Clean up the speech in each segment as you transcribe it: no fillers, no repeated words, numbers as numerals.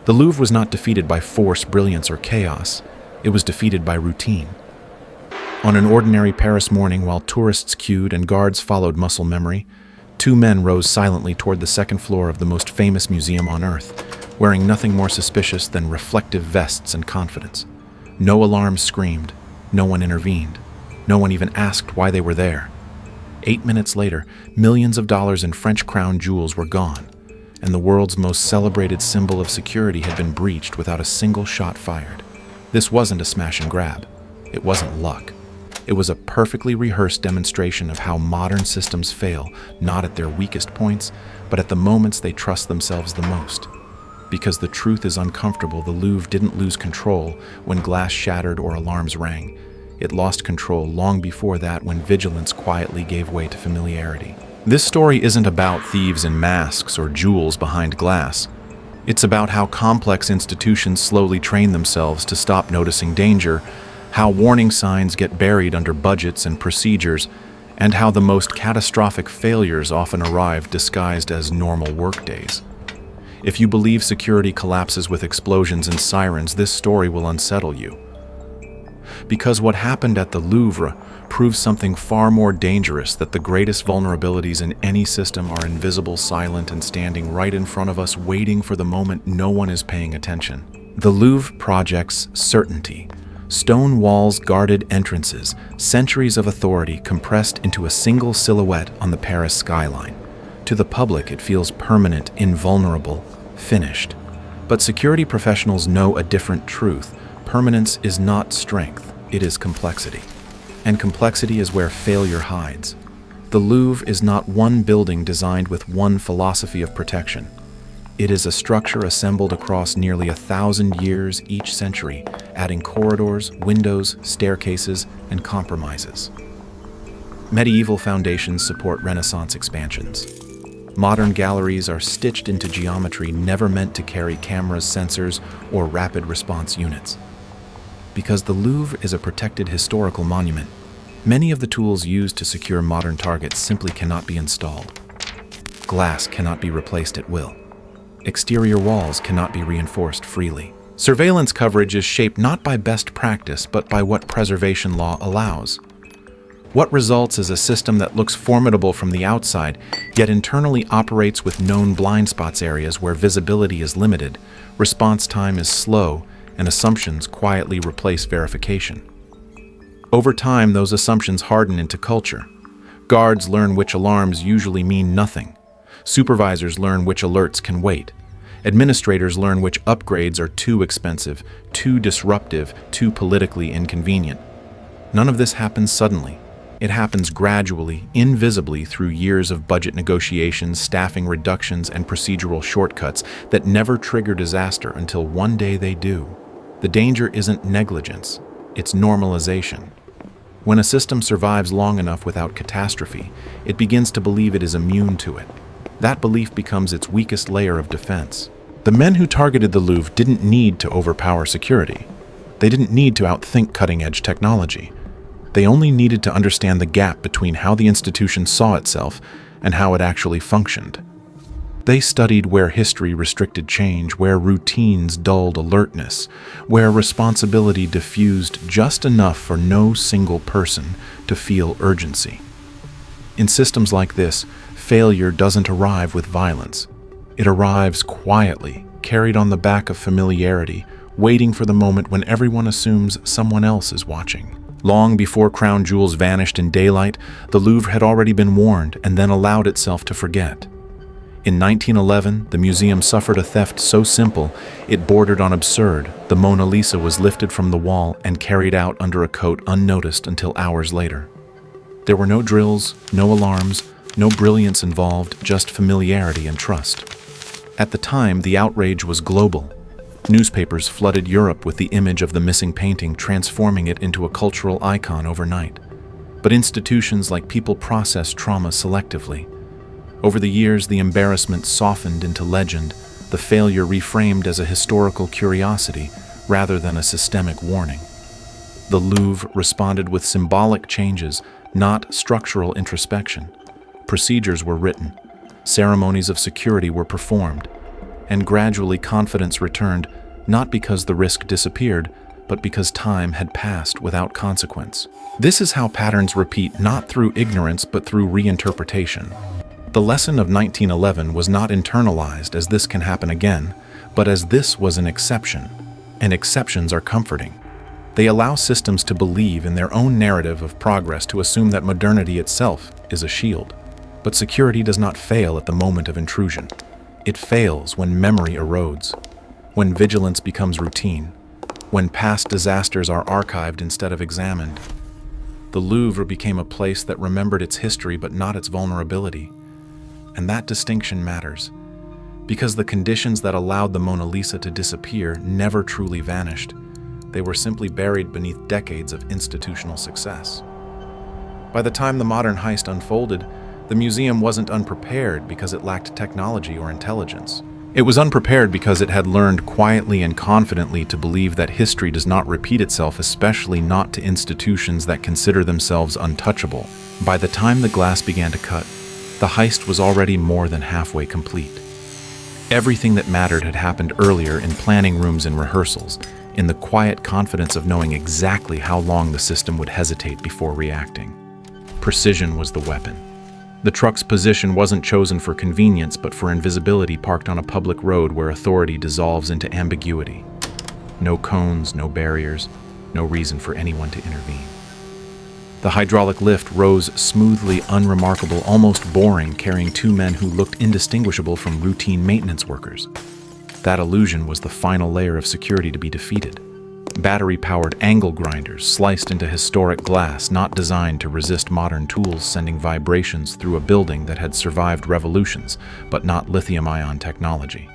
The Louvre was not defeated by force, brilliance, or chaos. It was defeated by routine. On an ordinary Paris morning, while tourists queued and guards followed muscle memory, two men rose silently toward the second floor of the most famous museum on Earth, wearing nothing more suspicious than reflective vests and confidence. No alarms screamed. No one intervened. No one even asked why they were there. 8 minutes later, millions of dollars in French crown jewels were gone, and the world's most celebrated symbol of security had been breached without a single shot fired. This wasn't a smash and grab. It wasn't luck. It was a perfectly rehearsed demonstration of how modern systems fail, not at their weakest points, but at the moments they trust themselves the most. Because the truth is uncomfortable, the Louvre didn't lose control when glass shattered or alarms rang. It lost control long before that when vigilance quietly gave way to familiarity. This story isn't about thieves in masks or jewels behind glass. It's about how complex institutions slowly train themselves to stop noticing danger, how warning signs get buried under budgets and procedures, and how the most catastrophic failures often arrive disguised as normal workdays. If you believe security collapses with explosions and sirens, this story will unsettle you. Because what happened at the Louvre proves something far more dangerous: that the greatest vulnerabilities in any system are invisible, silent, and standing right in front of us, waiting for the moment no one is paying attention. The Louvre projects certainty. Stone walls, guarded entrances, centuries of authority compressed into a single silhouette on the Paris skyline. To the public, it feels permanent, invulnerable, finished. But security professionals know a different truth. Permanence is not strength, it is complexity. And complexity is where failure hides. The Louvre is not one building designed with one philosophy of protection. It is a structure assembled across nearly 1,000 years each century, adding corridors, windows, staircases, and compromises. Medieval foundations support Renaissance expansions. Modern galleries are stitched into geometry never meant to carry cameras, sensors, or rapid response units. Because the Louvre is a protected historical monument, many of the tools used to secure modern targets simply cannot be installed. Glass cannot be replaced at will. Exterior walls cannot be reinforced freely. Surveillance coverage is shaped not by best practice, but by what preservation law allows. What results is a system that looks formidable from the outside, yet internally operates with known blind spots, areas where visibility is limited, response time is slow, and assumptions quietly replace verification. Over time, those assumptions harden into culture. Guards learn which alarms usually mean nothing. Supervisors learn which alerts can wait. Administrators learn which upgrades are too expensive, too disruptive, too politically inconvenient. None of this happens suddenly. It happens gradually, invisibly, through years of budget negotiations, staffing reductions, and procedural shortcuts that never trigger disaster until one day they do. The danger isn't negligence, it's normalization. When a system survives long enough without catastrophe, it begins to believe it is immune to it. That belief becomes its weakest layer of defense. The men who targeted the Louvre didn't need to overpower security. They didn't need to outthink cutting-edge technology. They only needed to understand the gap between how the institution saw itself and how it actually functioned. They studied where history restricted change, where routines dulled alertness, where responsibility diffused just enough for no single person to feel urgency. In systems like this, failure doesn't arrive with violence. It arrives quietly, carried on the back of familiarity, waiting for the moment when everyone assumes someone else is watching. Long before crown jewels vanished in daylight, the Louvre had already been warned and then allowed itself to forget. In 1911, the museum suffered a theft so simple it bordered on absurd. The Mona Lisa was lifted from the wall and carried out under a coat unnoticed until hours later. There were no drills, no alarms, no brilliance involved, just familiarity and trust. At the time, the outrage was global. Newspapers flooded Europe with the image of the missing painting, transforming it into a cultural icon overnight. But institutions like people process trauma selectively. Over the years, the embarrassment softened into legend, the failure reframed as a historical curiosity rather than a systemic warning. The Louvre responded with symbolic changes, not structural introspection. Procedures were written. Ceremonies of security were performed. and gradually confidence returned, not because the risk disappeared, but because time had passed without consequence. This is how patterns repeat, not through ignorance but through reinterpretation. The lesson of 1911 was not internalized as this can happen again, but as this was an exception, and exceptions are comforting. They allow systems to believe in their own narrative of progress, to assume that modernity itself is a shield. But security does not fail at the moment of intrusion. It fails when memory erodes, when vigilance becomes routine, when past disasters are archived instead of examined. The Louvre became a place that remembered its history but not its vulnerability. And that distinction matters, because the conditions that allowed the Mona Lisa to disappear never truly vanished. They were simply buried beneath decades of institutional success. By the time the modern heist unfolded, the museum wasn't unprepared because it lacked technology or intelligence. It was unprepared because it had learned quietly and confidently to believe that history does not repeat itself, especially not to institutions that consider themselves untouchable. By the time the glass began to cut, the heist was already more than halfway complete. Everything that mattered had happened earlier, in planning rooms and rehearsals, in the quiet confidence of knowing exactly how long the system would hesitate before reacting. Precision was the weapon. The truck's position wasn't chosen for convenience, but for invisibility, parked on a public road where authority dissolves into ambiguity. No cones, no barriers, no reason for anyone to intervene. The hydraulic lift rose smoothly, unremarkable, almost boring, carrying two men who looked indistinguishable from routine maintenance workers. That illusion was the final layer of security to be defeated. Battery-powered angle grinders sliced into historic glass, not designed to resist modern tools, sending vibrations through a building that had survived revolutions, but not lithium-ion technology.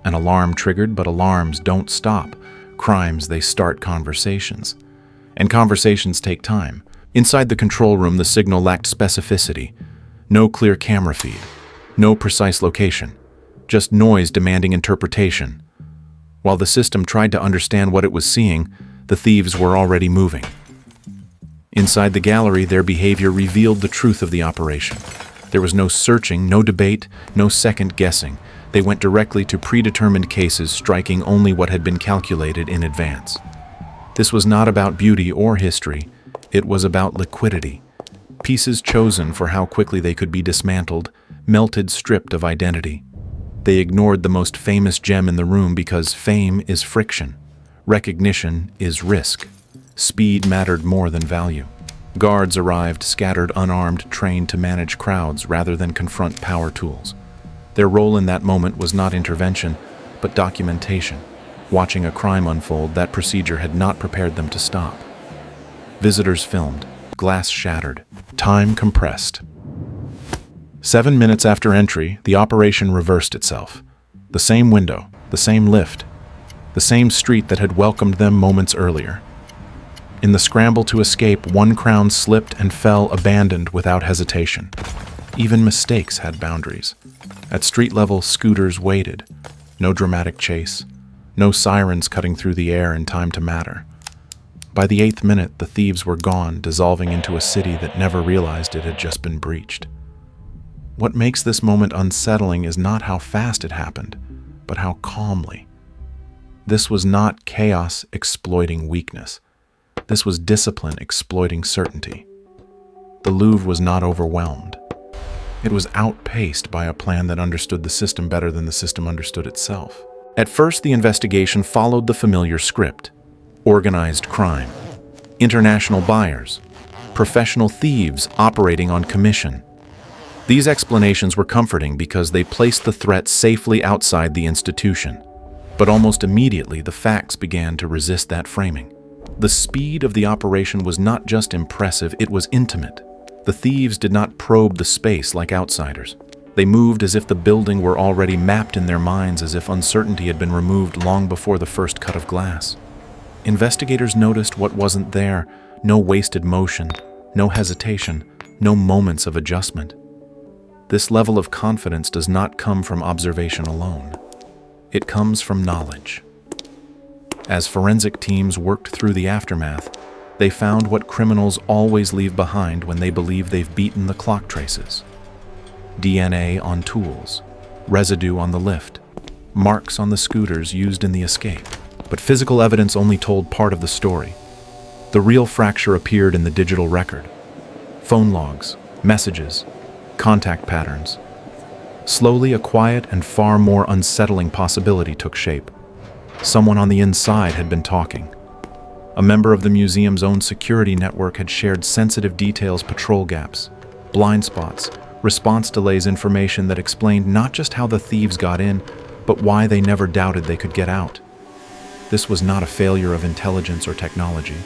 An alarm triggered, but alarms don't stop. Crimes, they start conversations. And conversations take time. Inside the control room, the signal lacked specificity. No clear camera feed. No precise location. Just noise demanding interpretation. While the system tried to understand what it was seeing, the thieves were already moving. Inside the gallery, their behavior revealed the truth of the operation. There was no searching, no debate, no second guessing. They went directly to predetermined cases, striking only what had been calculated in advance. This was not about beauty or history. It was about liquidity. Pieces chosen for how quickly they could be dismantled, melted, stripped of identity. They ignored the most famous gem in the room because fame is friction. Recognition is risk. Speed mattered more than value. Guards arrived, scattered, unarmed, trained to manage crowds rather than confront power tools. Their role in that moment was not intervention, but documentation. Watching a crime unfold, that procedure had not prepared them to stop. Visitors filmed, glass shattered, time compressed. 7 minutes after entry, the operation reversed itself. The same window, the same lift, the same street that had welcomed them moments earlier. In the scramble to escape, one crown slipped and fell, abandoned without hesitation. Even mistakes had boundaries. At street level, scooters waited. No dramatic chase. No sirens cutting through the air in time to matter. By the 8th minute, the thieves were gone, dissolving into a city that never realized it had just been breached. What makes this moment unsettling is not how fast it happened, but how calmly. This was not chaos exploiting weakness. This was discipline exploiting certainty. The Louvre was not overwhelmed. It was outpaced by a plan that understood the system better than the system understood itself. At first, the investigation followed the familiar script. Organized crime, international buyers, professional thieves operating on commission. These explanations were comforting because they placed the threat safely outside the institution. But almost immediately, the facts began to resist that framing. The speed of the operation was not just impressive, it was intimate. The thieves did not probe the space like outsiders. They moved as if the building were already mapped in their minds, as if uncertainty had been removed long before the first cut of glass. Investigators noticed what wasn't there: no wasted motion, no hesitation, no moments of adjustment. This level of confidence does not come from observation alone. It comes from knowledge. As forensic teams worked through the aftermath, they found what criminals always leave behind when they believe they've beaten the clock traces. DNA on tools, residue on the lift, marks on the scooters used in the escape. But physical evidence only told part of the story. The real fracture appeared in the digital record. Phone logs, messages, contact patterns. Slowly, a quiet and far more unsettling possibility took shape. Someone on the inside had been talking. A member of the museum's own security network had shared sensitive details, patrol gaps, blind spots, response delays, information that explained not just how the thieves got in, but why they never doubted they could get out. This was not a failure of intelligence or technology.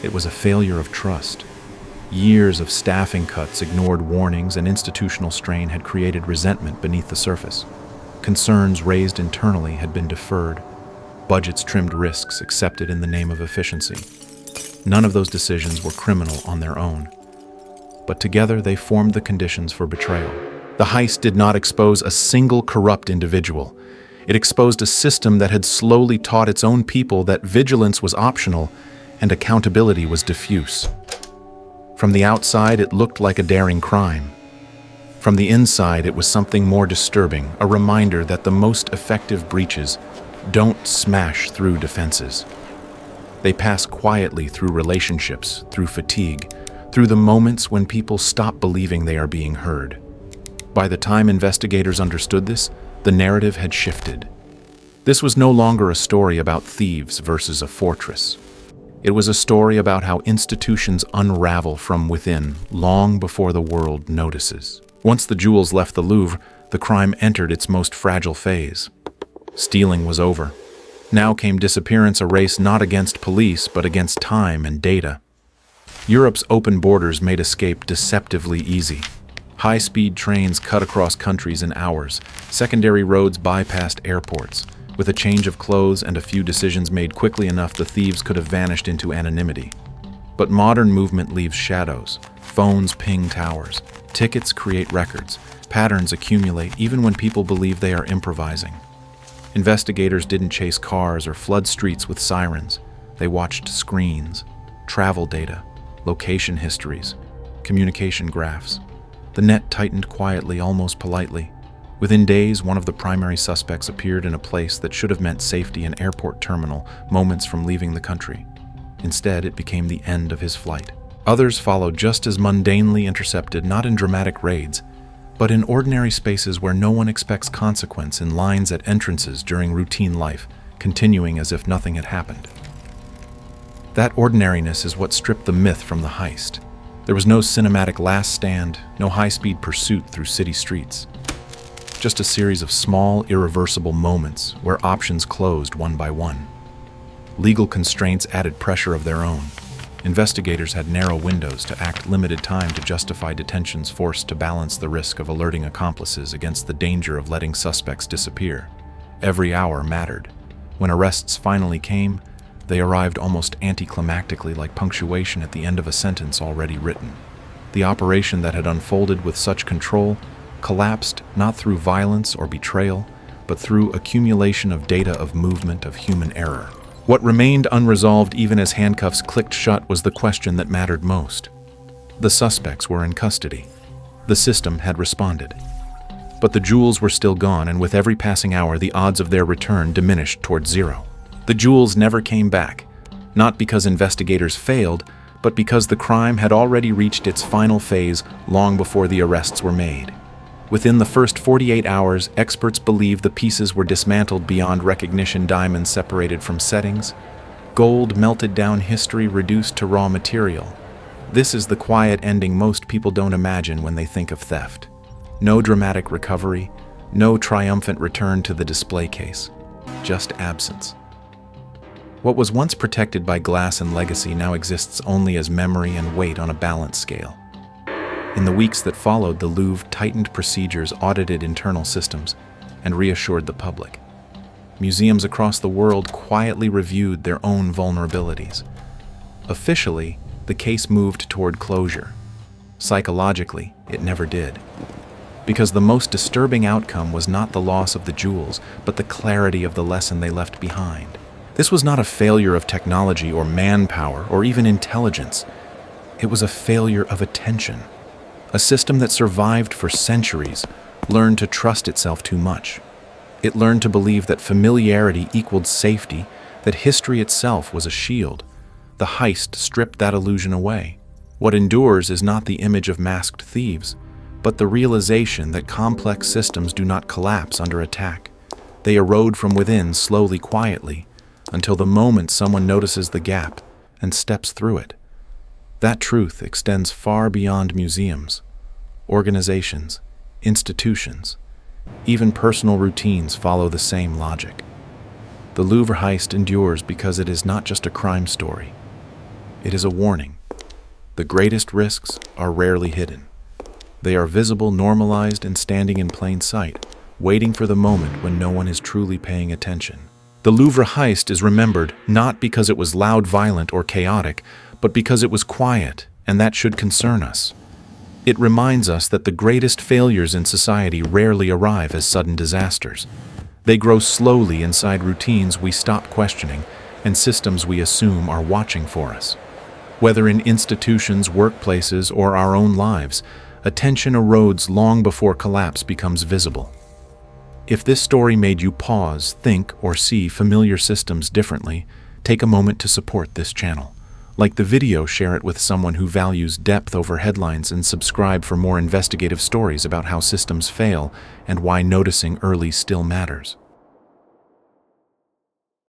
It was a failure of trust. Years of staffing cuts, ignored warnings, and institutional strain had created resentment beneath the surface. Concerns raised internally had been deferred. Budgets trimmed, risks accepted in the name of efficiency. None of those decisions were criminal on their own. But together they formed the conditions for betrayal. The heist did not expose a single corrupt individual. It exposed a system that had slowly taught its own people that vigilance was optional and accountability was diffuse. From the outside, it looked like a daring crime. From the inside, it was something more disturbing, a reminder that the most effective breaches don't smash through defenses. They pass quietly through relationships, through fatigue, through the moments when people stop believing they are being heard. By the time investigators understood this, the narrative had shifted. This was no longer a story about thieves versus a fortress. It was a story about how institutions unravel from within long before the world notices. Once the jewels left the Louvre, the crime entered its most fragile phase. Stealing was over. Now came disappearance, a race not against police, but against time and data. Europe's open borders made escape deceptively easy. High-speed trains cut across countries in hours. Secondary roads bypassed airports. With a change of clothes and a few decisions made quickly enough, the thieves could have vanished into anonymity. But modern movement leaves shadows. Phones ping towers. Tickets create records. Patterns accumulate even when people believe they are improvising. Investigators didn't chase cars or flood streets with sirens. They watched screens, travel data, location histories, communication graphs. The net tightened quietly, almost politely. Within days, one of the primary suspects appeared in a place that should have meant safety, an airport terminal, moments from leaving the country. Instead, it became the end of his flight. Others followed just as mundanely, intercepted, not in dramatic raids, but in ordinary spaces where no one expects consequence, in lines at entrances during routine life, continuing as if nothing had happened. That ordinariness is what stripped the myth from the heist. There was no cinematic last stand, no high-speed pursuit through city streets. Just a series of small, irreversible moments where options closed one by one. Legal constraints added pressure of their own. Investigators had narrow windows to act, limited time to justify detentions, forced to balance the risk of alerting accomplices against the danger of letting suspects disappear. Every hour mattered. When arrests finally came, they arrived almost anticlimactically, like punctuation at the end of a sentence already written. The operation that had unfolded with such control collapsed not through violence or betrayal, but through accumulation of data, of movement, of human error. What remained unresolved even as handcuffs clicked shut was the question that mattered most. The suspects were in custody. The system had responded. But the jewels were still gone, and with every passing hour, the odds of their return diminished toward zero. The jewels never came back, not because investigators failed, but because the crime had already reached its final phase long before the arrests were made. Within the first 48 hours, experts believe the pieces were dismantled beyond recognition, diamonds separated from settings, gold melted down, history reduced to raw material. This is the quiet ending most people don't imagine when they think of theft. No dramatic recovery, no triumphant return to the display case, just absence. What was once protected by glass and legacy now exists only as memory and weight on a balance scale. In the weeks that followed, the Louvre tightened procedures, audited internal systems, and reassured the public. Museums across the world quietly reviewed their own vulnerabilities. Officially, the case moved toward closure. Psychologically, it never did. Because the most disturbing outcome was not the loss of the jewels, but the clarity of the lesson they left behind. This was not a failure of technology or manpower or even intelligence. It was a failure of attention. A system that survived for centuries learned to trust itself too much. It learned to believe that familiarity equaled safety, that history itself was a shield. The heist stripped that illusion away. What endures is not the image of masked thieves, but the realization that complex systems do not collapse under attack. They erode from within slowly, quietly, until the moment someone notices the gap and steps through it. That truth extends far beyond museums, organizations, institutions. Even personal routines follow the same logic. The Louvre heist endures because it is not just a crime story. It is a warning. The greatest risks are rarely hidden. They are visible, normalized, and standing in plain sight, waiting for the moment when no one is truly paying attention. The Louvre heist is remembered not because it was loud, violent, or chaotic, but because it was quiet, and that should concern us. It reminds us that the greatest failures in society rarely arrive as sudden disasters. They grow slowly inside routines we stop questioning and systems we assume are watching for us. Whether in institutions, workplaces, or our own lives, attention erodes long before collapse becomes visible. If this story made you pause, think, or see familiar systems differently, take a moment to support this channel. Like the video, share it with someone who values depth over headlines, and subscribe for more investigative stories about how systems fail and why noticing early still matters.